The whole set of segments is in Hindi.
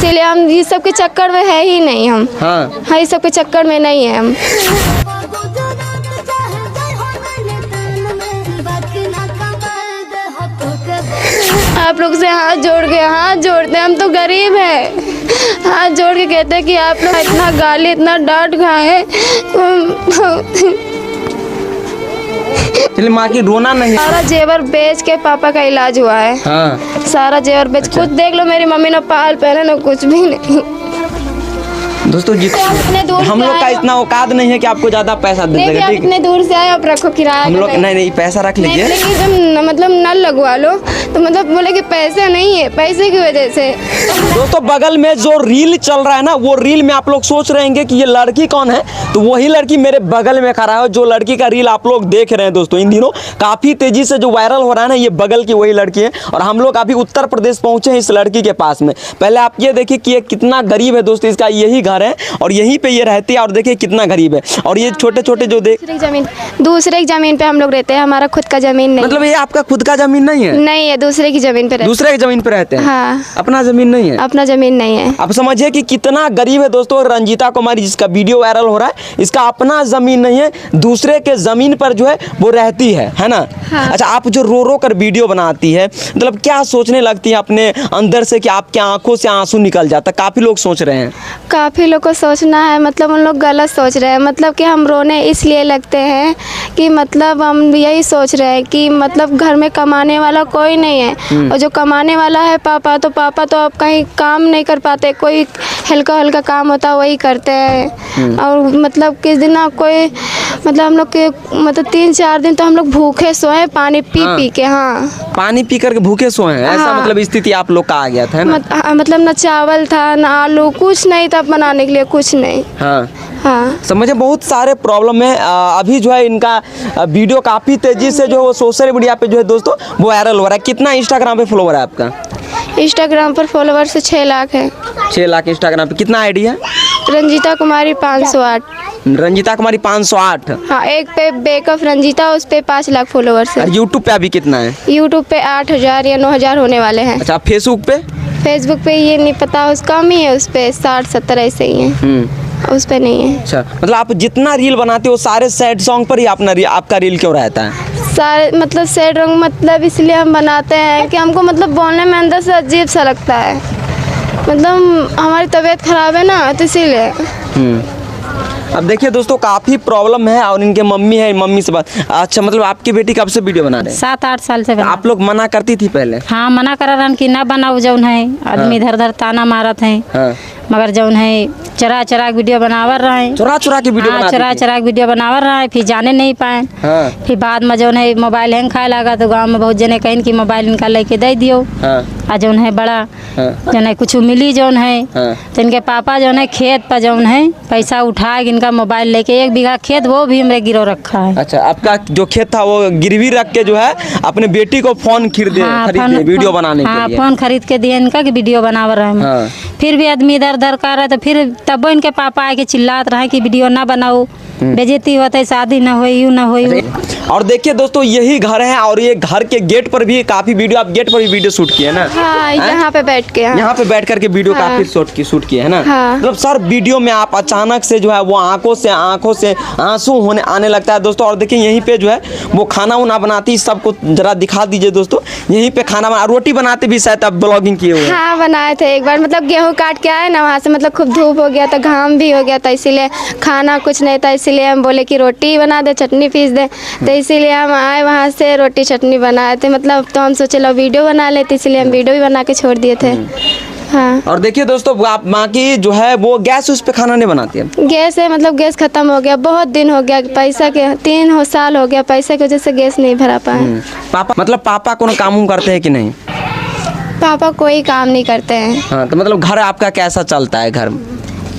इसीलिए हम ये सब के चक्कर में है ही नहीं हम। हाँ, ये सब के चक्कर में नहीं है हम। आप लोग से हाथ जोड़ते हैं, हम तो गरीब हैं। हाथ जोड़ के कहते हैं कि आप लोग इतना गाली इतना डांट खाए। चलिए माँ की रोना नहीं। सारा जेवर बेच के पापा का इलाज हुआ है। हाँ। सारा जेवर बेच। अच्छा। खुद देख लो, मेरी मम्मी ने पाल पहने ना कुछ भी नहीं। दोस्तों जी हम लोग का इतना औकात नहीं है कि आपको ज्यादा पैसा दे देगा। ठीक, इतने दूर से आए, आप रखो किराया। हम लोग नहीं पैसा रख लीजिए। जब मतलब नल लगवा लो तो मतलब बोले कि पैसे नहीं है, पैसे की वजह से। दोस्तों बगल में जो रील चल रहा है ना, वो रील में आप लोग सोच रहे हैं कि ये लड़की कौन है, तो वही लड़की मेरे बगल में खड़ा है। जो लड़की का रील आप लोग देख रहे हैं दोस्तों, इन दिनों काफी तेजी से जो वायरल हो रहा है ना, ये बगल की वही लड़की है। और हम लोग अभी उत्तर प्रदेश पहुंचे हैं इस लड़की के पास में। पहले आप ये देखिए कि ये कितना गरीब है दोस्तों, इसका यही घर है और यहीं पे ये रहती है। और देखिए कितना गरीब है। और ये छोटे छोटे जो दूसरे की जमीन पे हम लोग रहते हैं, हमारा खुद का जमीन नहीं। मतलब ये आपका खुद का जमीन नहीं है? नहीं है, दूसरे की जमीन पे रहते हैं। दूसरे की जमीन पे रहते हैं? हाँ। अपना जमीन नहीं है? अपना जमीन नहीं है। आप समझिए कि कितना गरीब है दोस्तों। रंजीता कुमारी जिसका वीडियो वायरल हो रहा है, इसका अपना जमीन नहीं है, दूसरे के जमीन पर जो है वो रहती है ना। हाँ। अच्छा, आप जो रो रो कर वीडियो बनाती है, मतलब क्या सोचने लगती है अपने अंदर से कि आपके आंखों से आंसू निकल जाता? काफी लोग सोच रहे हैं। काफ़ी लोग को सोचना है, मतलब उन लोग गलत सोच रहे हैं। मतलब कि हम रोने इसलिए लगते हैं कि मतलब हम यही सोच रहे हैं कि मतलब घर में कमाने वाला कोई नहीं है, और जो कमाने वाला है पापा तो अब कहीं काम नहीं कर पाते। कोई हल्का हल्का काम होता है वही करते हैं। और मतलब किस दिन ना कोई मतलब हम लोग के मतलब 3-4 दिन तो हम लोग भूखे सोए, पानी पी के। हाँ, पानी पी करके भूखे सोए हैं। ऐसा हाँ। मतलब स्थिति आप लोग का आ गया था ना? मतलब ना चावल था ना आलू, कुछ नहीं था बनाने के लिए, कुछ नहीं। हाँ हाँ, समझे, बहुत सारे प्रॉब्लम है। अभी जो है इनका वीडियो काफ़ी तेज़ी से जो सोशल मीडिया पे जो है दोस्तों वो वायरल हो रहा है। कितना इंस्टाग्राम पे फॉलोवर है आपका? इंस्टाग्राम पर फॉलोवर से 6 लाख है। 6 लाख इंस्टाग्राम पे। कितना आईडी है? रंजीता कुमारी 508। रंजीता कुमारी 508। हाँ, एक पे बेकअप रंजीता, उस पे 5 लाख फॉलोवर्स है। और यूट्यूब पे अभी कितना है? यूट्यूब पे 8000 या 9000 होने वाले हैं। अच्छा, फेसबुक पे? फेसबुक पे ये नहीं पता, उस कम ही है, उस पे 60-70 ऐसे ही है। उस पे नहीं है। अच्छा, मतलब आप जितना रील बनाते हो सारे सैड सॉन्ग पर ही आपका रील क्यों रहता है? सारे मतलब सैड रंग मतलब इसलिए हम बनाते हैं कि हमको मतलब बोलने में अंदर से अजीब सा लगता है। मतलब हमारी तबीयत खराब है ना, तो इसीलिए। अब देखिए दोस्तों काफ़ी प्रॉब्लम है। और इनके मम्मी है, मम्मी से बात। अच्छा, मतलब आपकी बेटी कब से वीडियो बना रहे हैं? 7-8 साल से बना। आप लोग मना करती थी पहले? हाँ, मना कर रहा कि ना बनाओ जौन है। आदमी इधर उधर ताना मारत है। हाँ। मगर जौन है चरा वीडियो बनावर रहे हैं। चुरा के वीडियो बनाती थी? चरा वीडियो बनावर रहा है, फिर जाने नहीं पाए। हाँ। फिर बाद में जौन है मोबाइल हैंग खाए लगा, तो गांव में बहुत जने कहीं कि मोबाइल इनका लेके दे दियो। हाँ। आ जौन है बड़ा जौन है कुछ मिली जौन है। हाँ। तो इनके पापा जौन है खेत पर जौन है पैसा उठाए इनका मोबाइल लेके 1 बीघा खेत वो भी हमरे गिरो रखा है। अच्छा, आपका जो खेत था वो गिरवी रख के जो है अपने बेटी को फोन खरीदे वीडियो बनाने के लिए? फोन खरीद के दिए इनका कि वीडियो बनावर रहे हैं। हाँ। फिर भी आदमी इधर उधर कर रहा, तो फिर तब इनके पापा आके चिल्लात रहे कि वीडियो ना बनाओ, बेइज्जती होता है, शादी ना हो, यूँ ना हो। और देखिए दोस्तों यही घर है, और ये घर के गेट पर भी काफी वीडियो, आप गेट पर भी वीडियो शूट किए ना? हाँ, यहाँ पे बैठ के। यहाँ पे बैठ करके वीडियो काफी शूट किए है ना? हाँ। मतलब सर वीडियो में आप अचानक से जो है वो आंखों से आंसू होने आने लगता है दोस्तों। और देखिए यहीं पे जो है वो खाना उना बनाती, सबको जरा दिखा दीजिए दोस्तों। यहीं पे खाना बना, रोटी बनाते भी शायद आप ब्लॉगिंग किए हुए? हाँ, बनाए थे एक बार। मतलब गेहूँ काट के आए ना वहाँ से, मतलब खूब धूप हो गया था, घाम भी हो गया था, इसीलिए खाना कुछ नहीं था। इसीलिए हम बोले कि रोटी बना दे, चटनी पीस दे, तो इसीलिए हम आए वहाँ से, रोटी चटनी बनाए थे। मतलब तो हम सोचे लो वीडियो बना लेते, इसलिए हम वीडियो भी बना के छोड़ दिए थे। हाँ। और देखिए दोस्तों आप माँ की जो है वो गैस उस पे खाना नहीं बनाती है? गैस है, मतलब गैस खत्म हो गया, बहुत दिन हो गया, पैसा के 3 साल हो गया, पैसे की वजह से गैस नहीं भरा पाए। पापा कोनो काम करते हैं कि नहीं? पापा कोई काम नहीं करते हैं। हाँ, तो मतलब घर आपका कैसा चलता है?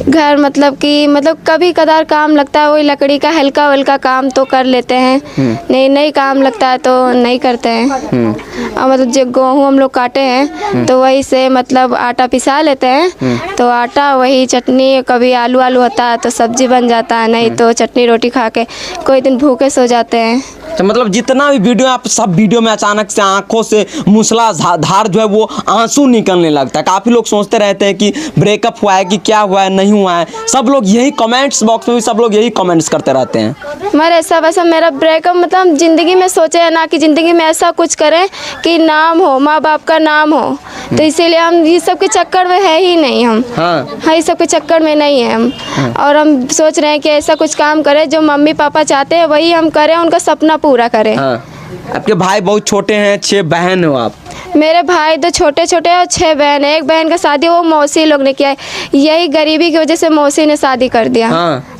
घर मतलब कि कभी कदार काम लगता है, वही लकड़ी का हल्का वल्का काम तो कर लेते हैं। नहीं काम लगता है तो नहीं करते हैं। और मतलब जो गेहूँ हम लोग काटे हैं तो वही से मतलब आटा पिसा लेते हैं, तो आटा वही चटनी, कभी आलू होता है तो सब्जी बन जाता है, नहीं तो चटनी रोटी खा के कोई दिन भूखे सो जाते हैं। तो मतलब जितना भी वीडियो आप सब वीडियो में अचानक से आंखों से मूसलाधार जो है वो आंसू निकलने लगता है। काफ़ी लोग सोचते रहते हैं कि ब्रेकअप हुआ है कि क्या हुआ है, नहीं हुआ है। सब लोग यही कमेंट्स बॉक्स में भी सब लोग यही कमेंट्स करते रहते हैं। मगर ऐसा वैसा मेरा ब्रेकअप मतलब ज़िंदगी में सोचे है ना कि ज़िंदगी में ऐसा कुछ करें कि नाम हो, माँ बाप का नाम हो। तो इसीलिए हम ये सब के चक्कर में है ही नहीं हम। हाँ, ये सब के चक्कर में नहीं है हम। और हम सोच रहे हैं कि ऐसा कुछ काम करें जो मम्मी पापा चाहते हैं वही हम करें, उनका सपना पूरा करें। आपके भाई बहुत छोटे हैं, 6 बहन हो आप। मेरे भाई तो छोटे छोटे और 6 बहन है। एक बहन का शादी वो मौसी लोग ने किया है। यही गरीबी की वजह से मौसी ने शादी कर दिया।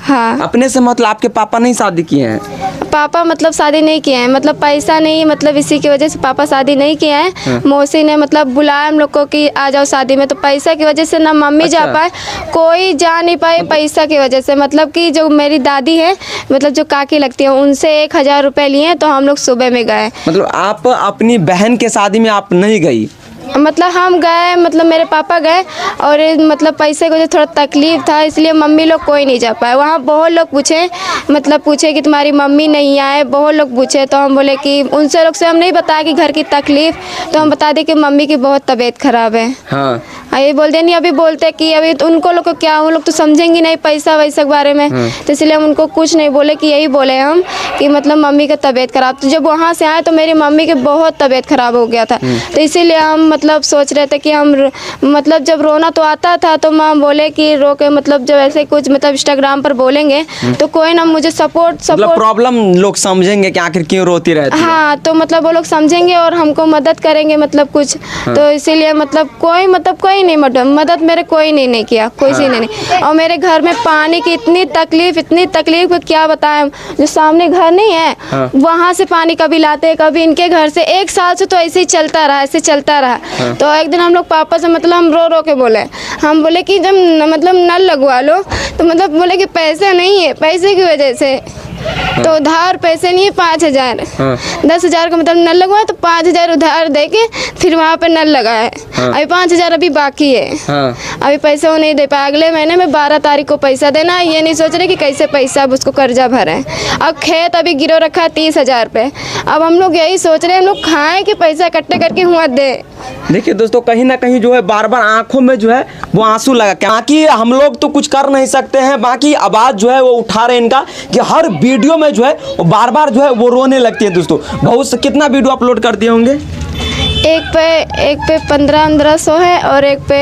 हाँ। अपने से मतलब आपके पापा नहीं शादी किए हैं? पापा मतलब शादी नहीं किए हैं, मतलब पैसा नहीं, मतलब इसी की वजह से पापा शादी नहीं किए हैं। मौसी ने मतलब बुलाया हम लोग को कि आ जाओ शादी में, तो पैसा की वजह से ना मम्मी जा पाए, कोई जा नहीं पाए पैसा की वजह से। मतलब कि जो मेरी दादी है, मतलब जो काकी लगती है, उनसे 1000 रुपये लिए तो हम लोग सुबह में गए। मतलब आप अपनी बहन के शादी में आप नहीं गई? मतलब हम गए, मतलब मेरे पापा गए और मतलब पैसे को जो थोड़ा तकलीफ था इसलिए मम्मी लोग कोई नहीं जा पाए। वहाँ बहुत लोग पूछे, मतलब पूछे कि तुम्हारी मम्मी नहीं आए, बहुत लोग पूछे। तो हम बोले कि उनसे लोग से हम नहीं बताया कि घर की तकलीफ, तो हम बता दें कि मम्मी की बहुत तबीयत खराब है। हाँ, ये बोलते नहीं, अभी बोलते कि अभी तो उनको लोग को क्या, उन लोग तो समझेंगे नहीं पैसा वैसा के बारे में। तो इसलिए हम उनको कुछ नहीं बोले, कि यही बोले हम कि मतलब मम्मी का तबीयत खराब। तो जब वहाँ से आए तो मेरी मम्मी की बहुत तबीयत खराब हो गया था। तो इसीलिए हम मतलब सोच रहे थे कि हम मतलब जब रोना तो आता था तो माँ बोले कि रो के मतलब जब ऐसे कुछ मतलब इंस्टाग्राम पर बोलेंगे तो कोई ना मुझे सपोर्ट प्रॉब्लम लोग समझेंगे कि आखिर क्यों रोती रहती है। हाँ, तो मतलब वो लोग समझेंगे और हमको मदद करेंगे मतलब कुछ। तो इसीलिए मतलब कोई नहीं मदद मेरे कोई नहीं किया, कोई से नहीं। और मेरे घर में पानी की इतनी तकलीफ क्या बताएं। जो सामने घर नहीं है वहाँ से पानी कभी लाते, कभी इनके घर से। 1 साल से तो ऐसे ही चलता रहा। तो एक दिन हम लोग पापा से मतलब हम रो के बोले, हम बोले कि जब मतलब नल लगवा लो, तो मतलब बोले कि पैसे नहीं है, पैसे की वजह से। तो उधार पैसे नहीं है 5000। 10,000 का मतलब नल लगवाया तो 5000 उधार दे के फिर वहाँ पे नल लगाया। अभी 5000 अभी बाकी है। अभी पैसे वो नहीं दे पाए। अगले महीने में 12 तारीख को पैसा देना है। ये नहीं सोच रहे कि कैसे पैसा अब उसको कर्जा भरें। अब खेत अभी गिरो रखा है 30,000 पे। अब हम लोग यही सोच रहे हैं हम लोग खाएं कि पैसा इकट्ठे करके हुआ दे। देखिए दोस्तों, कहीं ना कहीं जो है बार बार आंखों में जो है वो आंसू लगा। बाकी हम लोग तो कुछ कर नहीं सकते हैं, बाकी आवाज़ जो है वो उठा रहे हैं इनका कि हर वीडियो में जो है वो बार बार जो है वो रोने लगती है। दोस्तों बहुत कितना वीडियो अपलोड कर दिए होंगे? एक पे 1500 है और एक पे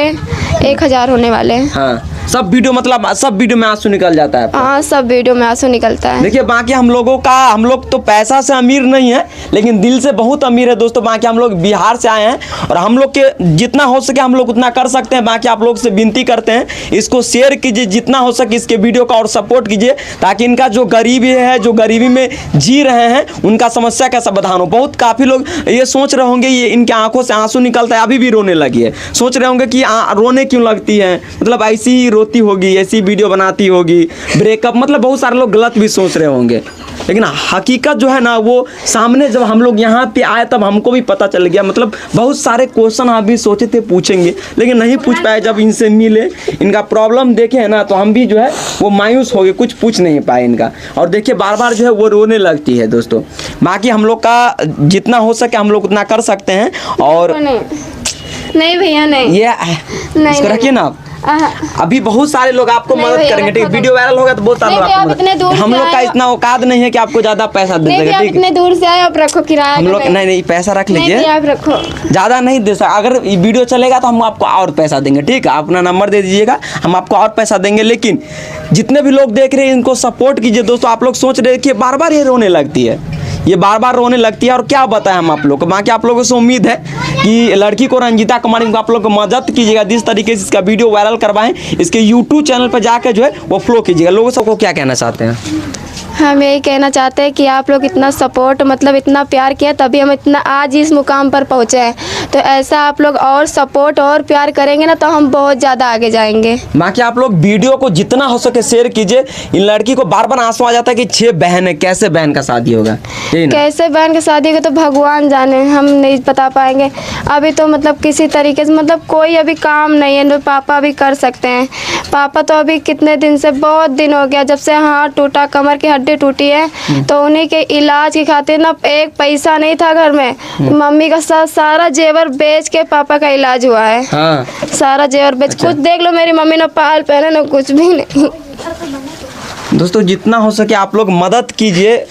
1000 होने वाले हैं। हाँ, सब वीडियो मतलब सब वीडियो में आंसू निकल जाता है। हाँ, सब वीडियो में आंसू निकलता है। देखिए बाकी हम लोग तो पैसा से अमीर नहीं है लेकिन दिल से बहुत अमीर है दोस्तों। बाकी हम लोग बिहार से आए हैं और हम लोग के जितना हो सके हम लोग उतना कर सकते हैं। बाकी आप लोग से विनती करते हैं इसको शेयर कीजिए जितना हो सके इसके वीडियो का, और सपोर्ट कीजिए ताकि इनका जो गरीबी है, जो गरीबी में जी रहे हैं, उनका समस्या का समाधान हो। बहुत काफ़ी लोग ये सोच रहे होंगे ये इनके आंखों से आंसू निकलता है, अभी भी रोने लगी है। सोच रहे होंगे कि रोने क्यों लगती है, मतलब ऐसी ही रोती होगी, ऐसी वीडियो बनाती होगी, ब्रेकअप, मतलब बहुत सारे लोग गलत भी सोच रहे होंगे। लेकिन हकीकत जो है ना वो सामने जब हम लोग यहाँ पे आए तब हमको भी पता चल गया। मतलब बहुत सारे क्वेश्चन आप भी सोचे थे पूछेंगे लेकिन नहीं पूछ पाए। जब इनसे मिले, इनका प्रॉब्लम देखे है ना, तो हम भी जो है वो मायूस हो गए, कुछ पूछ नहीं पाए इनका। और देखिए बार बार जो है वो रोने लगती है दोस्तों। बाकी हम लोग का जितना हो सके हम लोग उतना कर सकते हैं। और नहीं भैया, नहीं, ये इसको रखिए ना आप। अभी बहुत सारे लोग आपको मदद करेंगे, ठीक है? वीडियो वायरल होगा तो बहुत सारे लोग आपको हम लोग का इतना औकात नहीं है कि आपको ज्यादा पैसा दे सके, ठीक है? इतने दूर से आए, आप रखो किराया। हम लोग नहीं पैसा रख लीजिए, आप रखो, ज्यादा नहीं दे सकते। अगर वीडियो चलेगा तो हम आपको और पैसा देंगे, ठीक है? अपना नंबर दे दीजिएगा, हम आपको और पैसा देंगे। लेकिन जितने भी लोग देख रहे हैं इनको सपोर्ट कीजिए दोस्तों। आप लोग सोच रहे हैं कि बार बार ये रोने लगती है, ये बार बार रोने लगती है और क्या बताएं हम आप लोग को। बाकी आप लोगों से उम्मीद है कि लड़की को रंजीता कुमारी को आप लोग मदद कीजिएगा, जिस तरीके से इसका वीडियो वायरल करवाएं, इसके यूट्यूब चैनल पर जाकर जो है वो फ्लो कीजिएगा। लोगों सबको क्या कहना चाहते हैं? हम यही कहना चाहते हैं कि आप लोग इतना सपोर्ट, मतलब इतना प्यार किया तभी हम इतना आज इस मुकाम पर पहुँचे हैं। तो ऐसा आप लोग और सपोर्ट और प्यार करेंगे ना तो हम बहुत ज़्यादा आगे जाएंगे। बाकी आप लोग वीडियो को जितना हो सके शेयर कीजिए। इन लड़की को बार बार आंसू आ जाता है कि 6 बहन है, कैसे बहन का शादी होगा, कैसे बहन की शादी होगा तो भगवान जाने, हम नहीं बता पाएंगे। अभी तो मतलब किसी तरीके से मतलब कोई अभी काम नहीं है, तो पापा अभी कर सकते हैं। पापा तो अभी कितने दिन से, बहुत दिन हो गया जब से हाथ टूटा, कमर की हड्डी हड्डी टूटी है, तो उन्हीं के इलाज की खातिर ना एक पैसा नहीं था घर में। मम्मी का सारा जेवर बेच के पापा का इलाज हुआ है। हाँ सारा जेवर बेच, कुछ देख लो मेरी मम्मी ने पाल पहने ना कुछ भी नहीं। दोस्तों जितना हो सके आप लोग मदद कीजिए।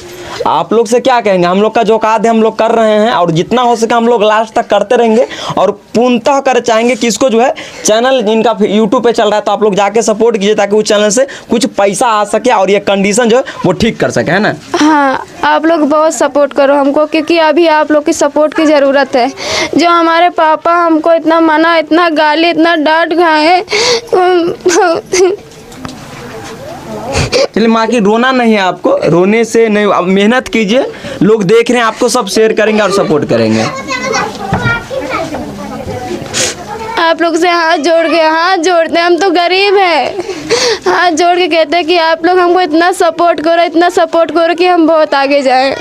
आप लोग से क्या कहेंगे, हम लोग का जो औकात है हम लोग कर रहे हैं, और जितना हो सके हम लोग लास्ट तक करते रहेंगे। और पूर्णतः कर चाहेंगे कि इसको जो है चैनल इनका यूट्यूब पे चल रहा है, तो आप लोग जाके सपोर्ट कीजिए ताकि उस चैनल से कुछ पैसा आ सके और ये कंडीशन जो है वो ठीक कर सके, है ना। हाँ, आप लोग बहुत सपोर्ट करो हमको, क्योंकि अभी आप लोग की सपोर्ट की ज़रूरत है। जो हमारे पापा हमको इतना मना, इतना गाली, इतना डांट खाए। चलिए माँ की रोना नहीं है आपको, रोने से नहीं, अब मेहनत कीजिए। लोग देख रहे हैं आपको, सब शेयर करेंगे और सपोर्ट करेंगे। आप लोग से हाथ जोड़ते हैं, हम तो गरीब हैं। हाथ जोड़ के कहते हैं कि आप लोग हमको इतना सपोर्ट करो कि हम बहुत आगे जाएं।